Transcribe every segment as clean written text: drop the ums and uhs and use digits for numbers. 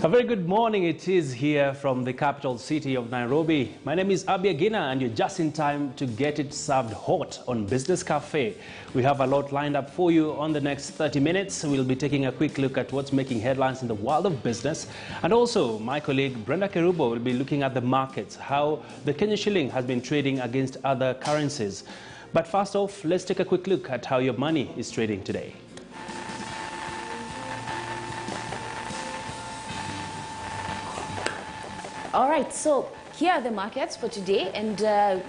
A very good morning it is here from the capital city of Nairobi. My name is Abia Gina and you're just in time to get it served hot on Business Cafe. We have a lot lined up for you on the next 30 minutes. We'll be taking a quick look at what's making headlines in the world of business. And also my colleague Brenda Kerubo will be looking at the markets, how the Kenya shilling has been trading against other currencies. But first off, let's take a quick look at how your money is trading today. All right, so here are the markets for today, and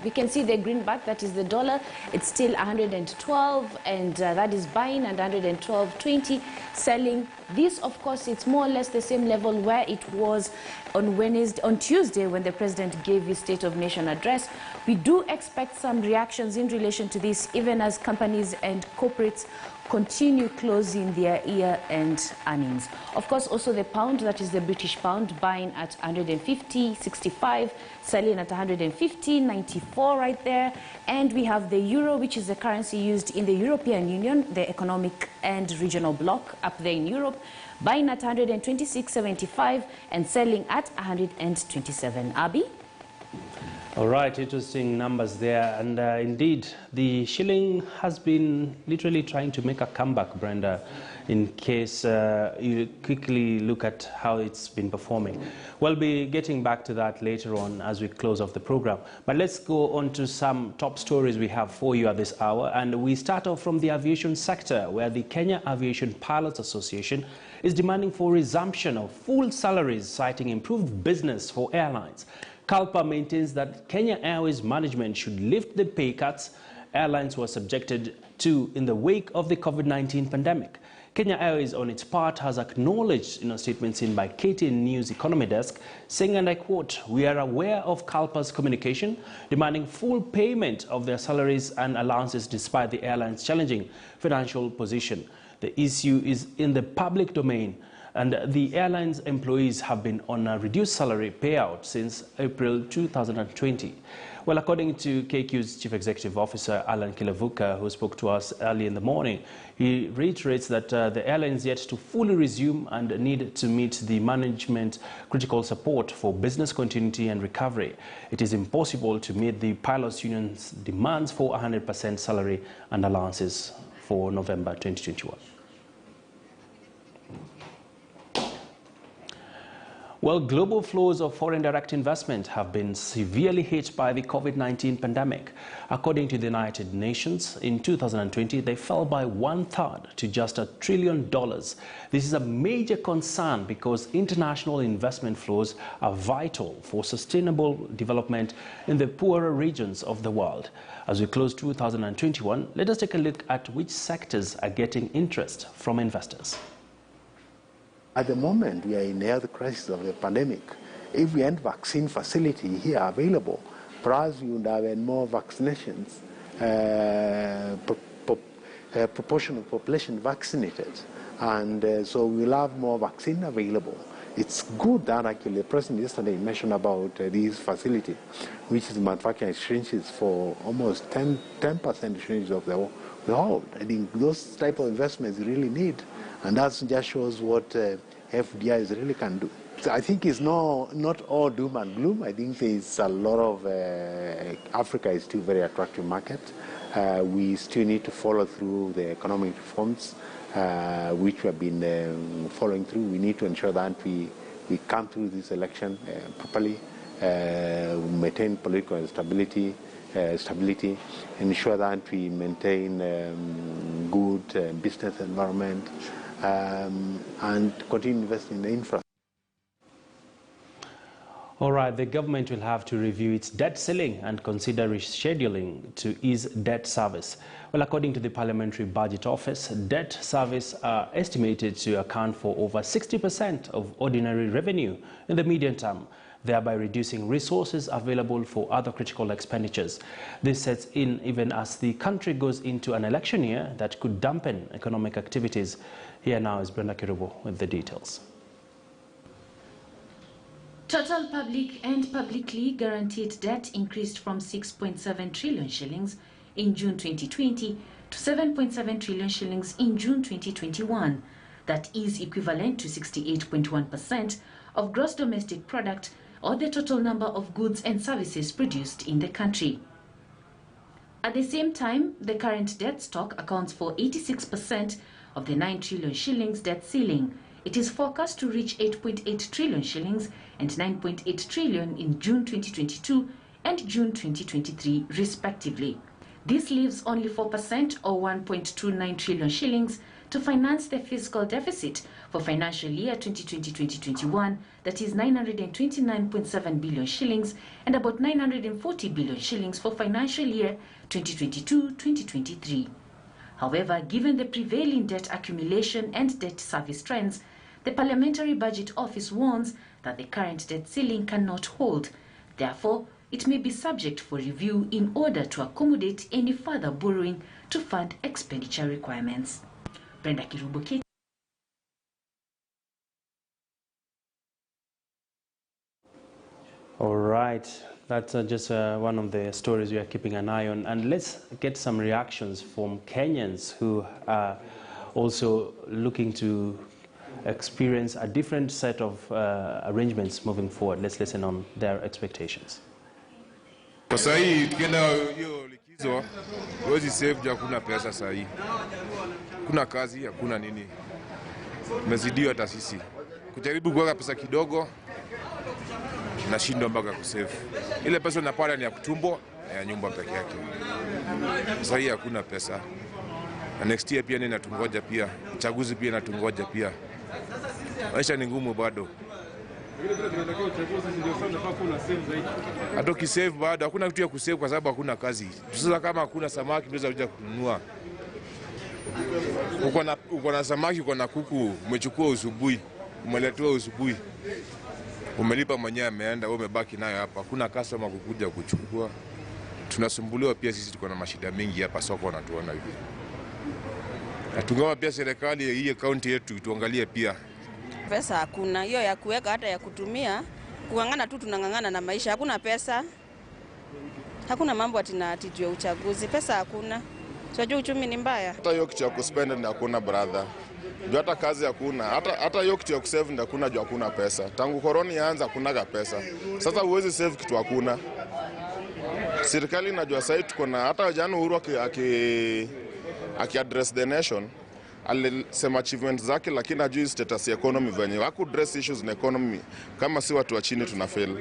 we can see the greenback, that is the dollar. It's still 112, and that is buying, and 112.20 selling. This, of course, it's more or less the same level where it was on Tuesday when the president gave his State of Nation address. We do expect some reactions in relation to this, even as companies and corporates continue closing their year-end earnings. Of course, also the pound, that is the British pound, buying at 150.65, selling at 150.94 right there. And we have the euro, which is the currency used in the European Union, the economic and regional bloc up there in Europe, buying at 126.75 and selling at 127. Abi? All right, interesting numbers there. And indeed, the shilling has been literally trying to make a comeback, Brenda, in case you quickly look at how it's been performing. We'll be getting back to that later on as we close off the program. But let's go on to some top stories we have for you at this hour. And we start off from the aviation sector, where the Kenya Aviation Pilots Association is demanding for resumption of full salaries, citing improved business for airlines. CALPA maintains that Kenya Airways management should lift the pay cuts airlines were subjected to in the wake of the COVID-19 pandemic. Kenya Airways, on its part, has acknowledged in a statement seen by KTN News Economy Desk, saying, and I quote, "We are aware of CALPA's communication demanding full payment of their salaries and allowances despite the airline's challenging financial position. The issue is in the public domain, and the airline's employees have been on a reduced salary payout since April 2020. Well, according to KQ's Chief Executive Officer, Alan Kilavuka, who spoke to us early in the morning, he reiterates that the airline is yet to fully resume and need to meet the management critical support for business continuity and recovery. It is impossible to meet the pilots' union's demands for 100% salary and allowances for November 2021. Well, global flows of foreign direct investment have been severely hit by the COVID-19 pandemic. According to the United Nations, in 2020, they fell by 1/3 to just $1 trillion. This is a major concern because international investment flows are vital for sustainable development in the poorer regions of the world. As we close 2021, let us take a look at which sectors are getting interest from investors. At the moment, we are in the health crisis of the pandemic. If we had vaccine facility here available, perhaps we would have had more vaccinations, proportion of population vaccinated, and so we'll have more vaccine available. It's good that actually the President yesterday mentioned about this facility, which is manufacturing exchanges for almost 10% exchanges of the whole. I think those type of investments really need. And that just shows what FDIs really can do. So I think it's not all doom and gloom. I think there's a lot of, Africa is still a very attractive market. We still need to follow through the economic reforms, which we have been following through. We need to ensure that we come through this election properly, maintain political stability, ensure that we maintain good business environment, and continue investing in the infrastructure. All right, the government will have to review its debt ceiling and consider rescheduling to ease debt service. Well, according to the Parliamentary Budget Office, debt service are estimated to account for over 60% of ordinary revenue in the medium term, thereby reducing resources available for other critical expenditures. This sets in even as the country goes into an election year that could dampen economic activities. Here now is Brenda Kerubo with the details. Total public and publicly guaranteed debt increased from 6.7 trillion shillings in June 2020 to 7.7 trillion shillings in June 2021. That is equivalent to 68.1% of gross domestic product or the total number of goods and services produced in the country. At the same time, the current debt stock accounts for 86% of the 9 trillion shillings debt ceiling. It is forecast to reach 8.8 trillion shillings and 9.8 trillion in June 2022 and June 2023 respectively. This leaves only 4% or 1.29 trillion shillings to finance the fiscal deficit for financial year 2020-2021, that is 929.7 billion shillings and about 940 billion shillings for financial year 2022-2023. However, given the prevailing debt accumulation and debt service trends, the Parliamentary Budget Office warns that the current debt ceiling cannot hold. Therefore, it may be subject for review in order to accommodate any further borrowing to fund expenditure requirements. Brenda Kirubo, KTN. All right, that's just one of the stories we are keeping an eye on. And let's get some reactions from Kenyans who are also looking to experience a different set of arrangements moving forward. Let's listen on their expectations. Kwa sahi tukienda hiyo likizo huwezi save juu hakuna pesa sahi. Kuna kazi, hakuna nini. Tumezidiwa hata sisi. Kujaribu kuweka pesa kidogo nashindwa mpaka kusave. Ile pesa unapata ni ya kutumbo na ya nyumba peke yake. Sahi hakuna pesa. Na next year pia ninatungoja pia. Uchaguzi pia natungoja pia. Maisha ni ngumu bado. Hata ukisave bado hakuna kitu ya kusave kwa sababu hakuna kazi. Sasa kama hakuna samaki unaweza kuja kununua. Uko na samaki, uko na kuku, umechukua usubuhi, umeletewa usubuhi. Umelipa mwenyewe ameenda, wewe umebaki nayo hapa. Hakuna customer kukuja kuchukua. Tunasumbuliwa pia sisi, tuko na mashida mingi hapa soko na tuona hivi. Tungeomba pia serikali hii county yetu tuangalie pia. Pesa hakuna, hiyo ya kuweka hata ya kutumia, kungangana tu tunangangana na maisha. Hakuna pesa. Hakuna mambo atinatijua uchaguzi. Pesa hakuna. Tunajua uchumi ni mbaya. Hata hiyo kitu ya kuspend ndio hakuna brother. Juu hata kazi hakuna. Hata hiyo kitu ya kusave ndio hakuna, juu hakuna pesa. Tangu koroni yaanza hakunaga pesa. Sasa huwezi save kitu hakuna. Serikali inajua sasa tuko na hata jana Uhuru address the nation. Alisema achievements zake, lakini hajui status ya economy venye. Haku address issues na economy. Kama si watu wa chini tunafail.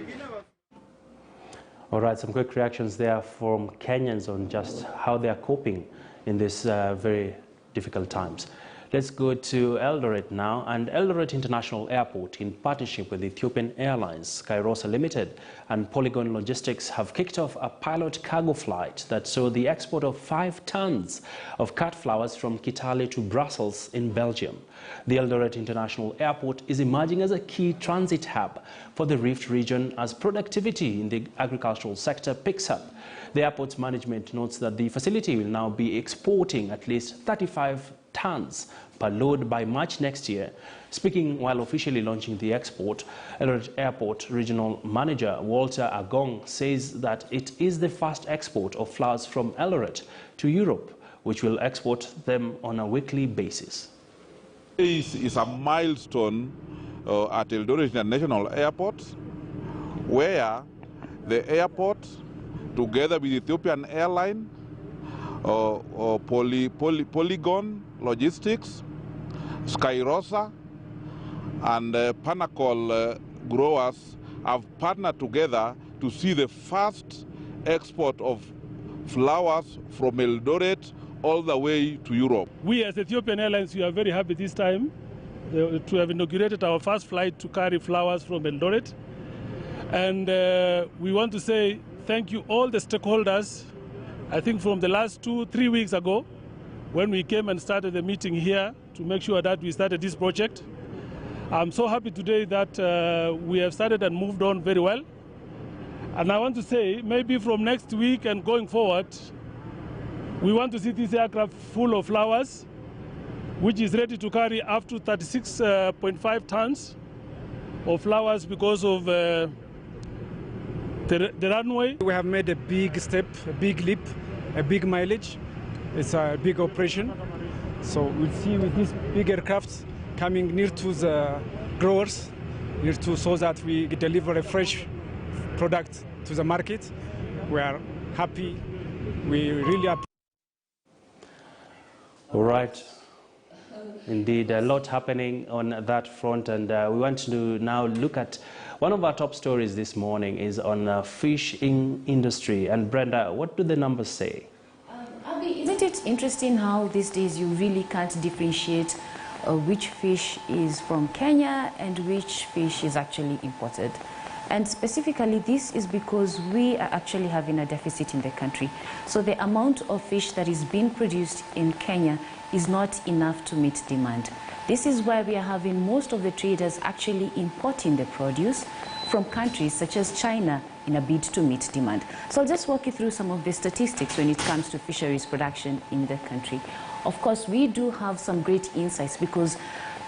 All right, some quick reactions there from Kenyans on just how they are coping in these very difficult times. Let's go to Eldorado now, and Eldorado International Airport, in partnership with Ethiopian Airlines, Kairosa Limited and Polygon Logistics, have kicked off a pilot cargo flight that saw the export of 5 tons of cut flowers from Kitale to Brussels in Belgium. The Eldorado International Airport is emerging as a key transit hub for the Rift region as productivity in the agricultural sector picks up. The airport's management notes that the facility will now be exporting at least 35 tons per load by March next year. Speaking while officially launching the export, Eldorado Airport Regional Manager Walter Agong says that it is the first export of flowers from Eldorado to Europe, which will export them on a weekly basis. This is a milestone at Eldorado International Airport, where the airport, together with Ethiopian Airlines, Polygon Logistics, Kairosa, and Panacol growers have partnered together to see the first export of flowers from Eldorado all the way to Europe. We as Ethiopian Airlines, we are very happy this time to have inaugurated our first flight to carry flowers from Eldorado. And we want to say thank you all the stakeholders. I think from the last 2-3 weeks ago, when we came and started the meeting here to make sure that we started this project. I'm so happy today that we have started and moved on very well. And I want to say, maybe from next week and going forward, we want to see this aircraft full of flowers, which is ready to carry up to 36.5 tons of flowers because of the runway. We have made a big step, a big leap, a big mileage. It's a big operation. So we'll see with these big aircrafts coming near to the growers, here too, so that we deliver a fresh product to the market. We are happy. We really appreciate. All right. Indeed, a lot happening on that front, and we want to now look at one of our top stories this morning is on fishing industry. And Brenda, what do the numbers say? Abby, isn't it interesting how these days you really can't differentiate which fish is from Kenya and which fish is actually imported? And specifically, this is because we are actually having a deficit in the country. So the amount of fish that is being produced in Kenya is not enough to meet demand. This is why we are having most of the traders actually importing the produce from countries such as China in a bid to meet demand. So I'll just walk you through some of the statistics when it comes to fisheries production in the country. Of course, we do have some great insights because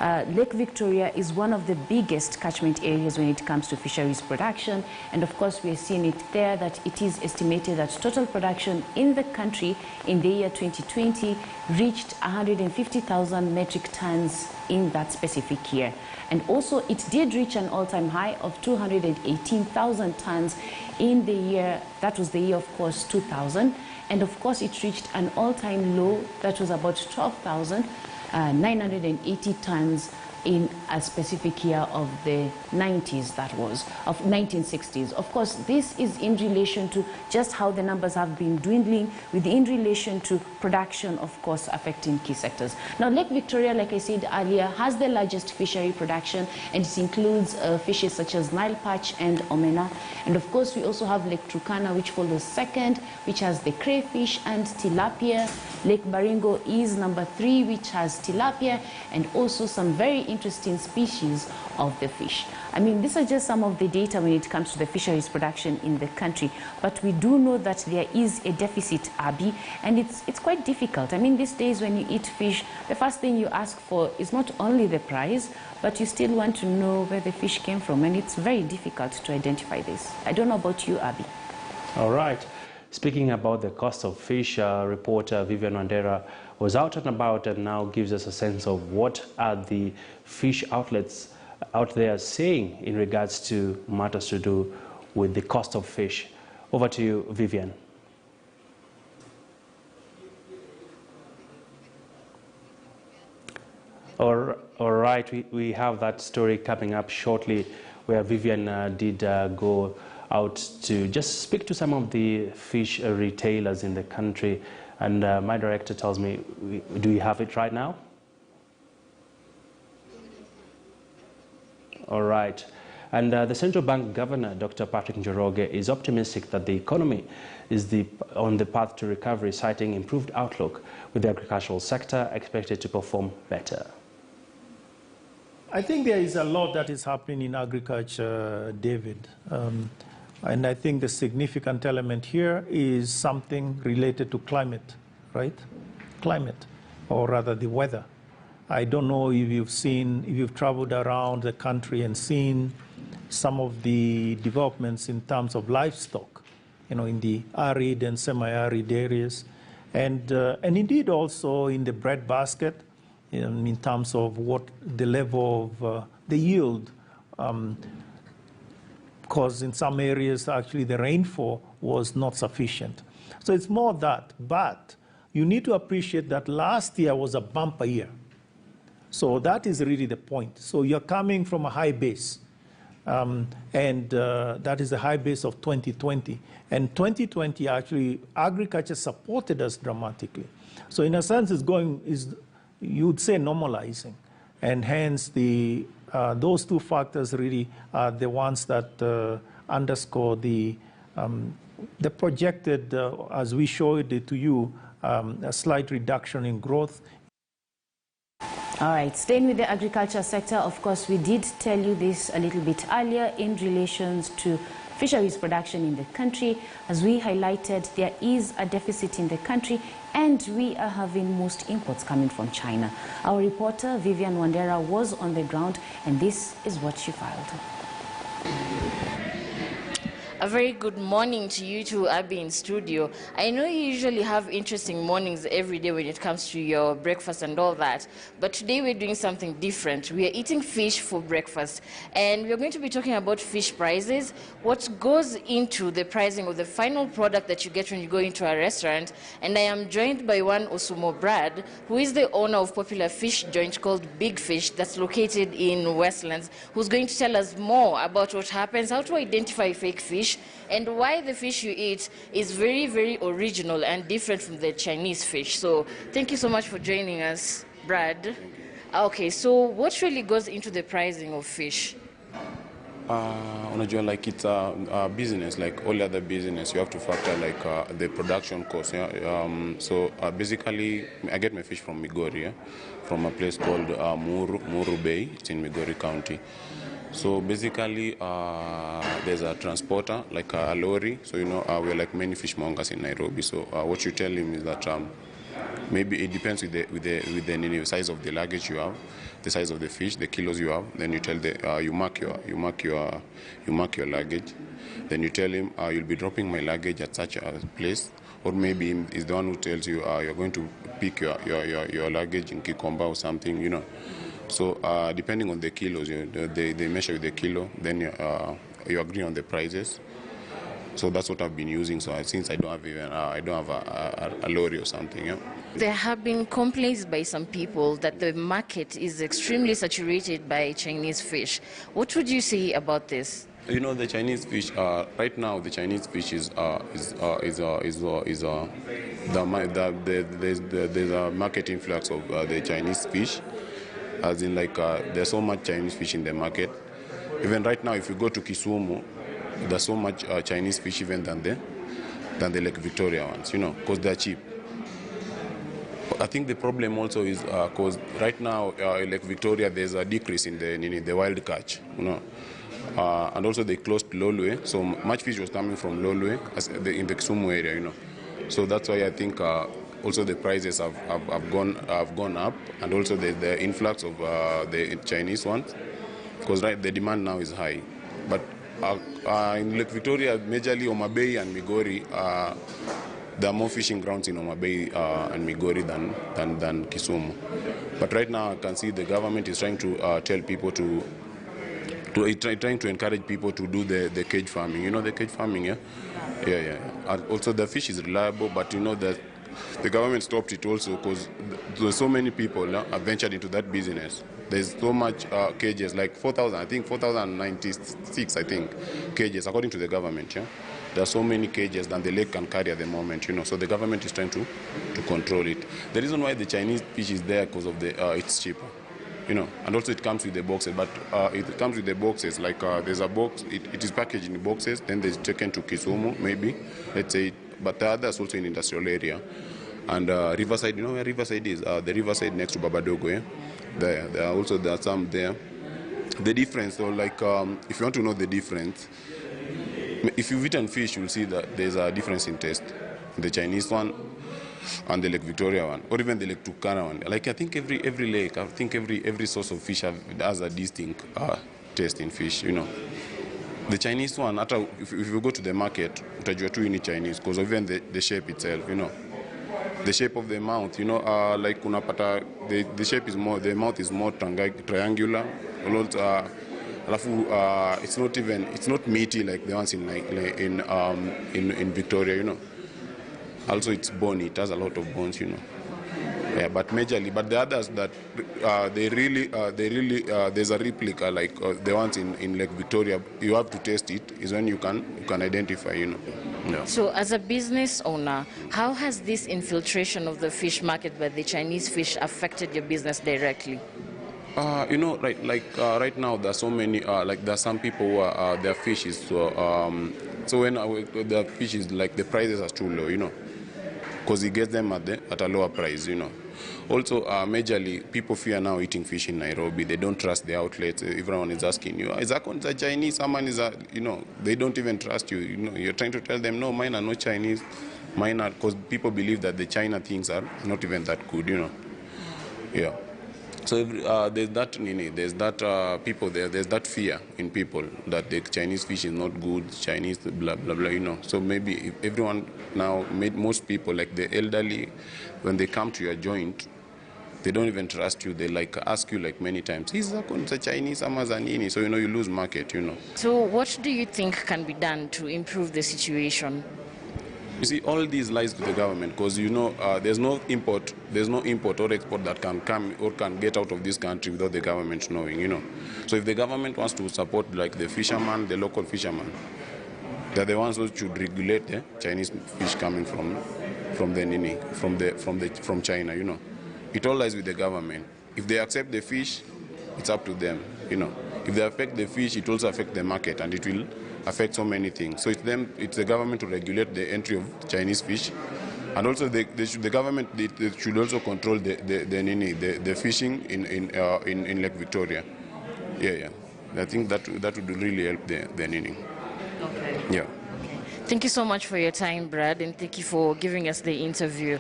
Lake Victoria is one of the biggest catchment areas when it comes to fisheries production, and of course we are seeing it there that it is estimated that total production in the country in the year 2020 reached 150,000 metric tons in that specific year. And also it did reach an all-time high of 218,000 tons in the year, that was the year of course 2000, and of course it reached an all-time low that was about 12,980 tons in a specific year of the 90s, that was, of 1960s. Of course, this is in relation to just how the numbers have been dwindling in relation to production, of course, affecting key sectors. Now, Lake Victoria, like I said earlier, has the largest fishery production, and it includes fishes such as Nile perch and omena. And of course, we also have Lake Turkana, which follows second, which has the crayfish and tilapia. Lake Baringo is number 3, which has tilapia, and also some very interesting species of the fish. I mean, these are just some of the data when it comes to the fisheries production in the country, but we do know that there is a deficit, Abby, and it's quite difficult. I mean, these days when you eat fish, the first thing you ask for is not only the price, but you still want to know where the fish came from, and it's very difficult to identify this. I don't know about you, Abby. All right. Speaking about the cost of fish, reporter Vivian Wandera was out and about and now gives us a sense of what are the fish outlets out there saying in regards to matters to do with the cost of fish. Over to you, Vivian. All right, we have that story coming up shortly where Vivian did go out to just speak to some of the fish retailers in the country, and my director tells me, do we have it right now? All right. And the central bank governor, Dr. Patrick Njoroge, is optimistic that the economy is on the path to recovery, citing improved outlook, with the agricultural sector expected to perform better. I think there is a lot that is happening in agriculture, David. And I think the significant element here is something related to climate, right? Climate, or rather the weather. I don't know if you've traveled around the country and seen some of the developments in terms of livestock, you know, in the arid and semi-arid areas, and indeed also in the bread basket, in terms of what the level of the yield. Because in some areas, actually, the rainfall was not sufficient. So it's more that. But you need to appreciate that last year was a bumper year. So that is really the point. So you're coming from a high base. That is the high base of 2020. And 2020, actually, agriculture supported us dramatically. So in a sense, you would say, normalizing. And hence, those two factors really are the ones that underscore the projected, as we showed it to you, a slight reduction in growth. All right, staying with the agriculture sector, of course, we did tell you this a little bit earlier in relation to fisheries production in the country. As we highlighted, there is a deficit in the country, and we are having most imports coming from China. Our reporter, Vivian Wandera, was on the ground, and this is what she filed. A very good morning to you two, Abby, in studio. I know you usually have interesting mornings every day when it comes to your breakfast and all that, but today we're doing something different. We are eating fish for breakfast, and we're going to be talking about fish prices, what goes into the pricing of the final product that you get when you go into a restaurant. And I am joined by one Osumo Brad, who is the owner of popular fish joint called Big Fish that's located in Westlands, who's going to tell us more about what happens, how to identify fake fish, and why the fish you eat is very, very original and different from the Chinese fish. So thank you so much for joining us, Brad. Okay, so what really goes into the pricing of fish? Like it's a business, like all other business. You have to factor like the production cost. Yeah? Basically, I get my fish from Migori, yeah? From a place called Muru Bay. It's in Migori County. So basically, there's a transporter, like a lorry. So we're like many fishmongers in Nairobi. So what you tell him is that maybe it depends with the size of the luggage you have, the size of the fish, the kilos you have. Then you tell you mark your luggage. Then you tell him you'll be dropping my luggage at such a place, or maybe is the one who tells you you're going to pick your luggage in Kikomba or something, So depending on the kilos, they measure with the kilo. Then you agree on the prices. So that's what I've been using. So since I don't have a lorry or something. Yeah. There have been complaints by some people that the market is extremely saturated by Chinese fish. What would you say about this? The Chinese fish. Right now, the Chinese fish there's a market influx of the Chinese fish. As in, like, there's so much Chinese fish in the market. Even right now, if you go to Kisumu, there's so much Chinese fish even than the Lake Victoria ones, because they're cheap. I think the problem also is because right now, Lake Victoria, there's a decrease in the wild catch, and also they closed Lolwe, so much fish was coming from Lolwe in the Kisumu area, So that's why I think also the prices have gone up, and also the influx of the Chinese ones, because the demand now is high. But in Lake Victoria, majorly Homa Bay and Migori, there are more fishing grounds in Homa Bay and Migori than Kisumu. But right now, I can see the government is trying to tell people trying to encourage people to do the cage farming. The cage farming, yeah? Yeah. Also, the fish is reliable, but that the government stopped it also because there's so many people have ventured into that business. There's so much cages, like 4,096, I think, cages, according to the government. Yeah? There are so many cages than the lake can carry at the moment, So the government is trying to control it. The reason why the Chinese fish is there because of it's cheaper, and also it comes with the boxes. But it comes with the boxes, like there's a box. It is packaged in boxes. Then it's taken to Kisumu, maybe, let's say. But the others also in industrial area. And Riverside, where Riverside is? The Riverside next to Babadogo, yeah? There are some there. The difference, though, like if you want to know the difference, if you've eaten fish, you'll see that there's a difference in taste. The Chinese one and the Lake Victoria one, or even the Lake Turkana one. Like I think every lake, every source of fish has a distinct taste in fish, The Chinese one, if you go to the market, utajua tu ini Chinese, because of even the shape itself, The shape of the mouth, like unapata, the shape is more, the mouth is more triangular. It's not meaty like the ones in Victoria, Also, it's bony. It has a lot of bones, Yeah, but majorly, but the others that there's a replica like the ones in Lake Victoria. You have to taste it. Is when you can identify, Yeah. So, as a business owner, how has this infiltration of the fish market by the Chinese fish affected your business directly? Right now, there are so many. There are some people who their fish is so when the fish is like the prices are too low, because he gets them at a lower price, Also, majorly, people fear now eating fish in Nairobi. They don't trust the outlets. Everyone is asking you, is that Chinese? Someone is they don't even trust you. You're trying to tell them, no, mine are not Chinese. Mine are, because people believe that the China things are not even that good, Yeah. So there's that people there. There's that fear in people that the Chinese fish is not good. Chinese blah blah blah. You know. So maybe if everyone now, most people like the elderly, when they come to your joint, they don't even trust you. They like ask you like many times, "Is that Chinese Amazanini?" So you know you lose market. You know. So what do you think can be done to improve the situation? You see, all these lies with the government, because you know there's no import or export that can come or can get out of this country without the government knowing. You know, so if the government wants to support like the fisherman, the local fisherman, they're the ones who should regulate the Chinese fish coming from China. You know, it all lies with the government. If they accept the fish, it's up to them. You know, if they affect the fish, it also affects the market, and it will affect so many things. So it's the government to regulate the entry of Chinese fish, and also they should also control the fishing in Lake Victoria. Yeah. I think that would really help the Nini. Okay. Yeah. Thank you so much for your time, Brad, and thank you for giving us the interview.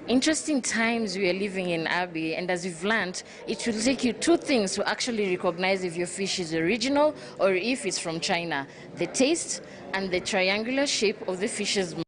Interesting times we are living in, Abby, and as you've learned, it will take you 2 things to actually recognize if your fish is original or if it's from China: the taste and the triangular shape of the fish's mouth.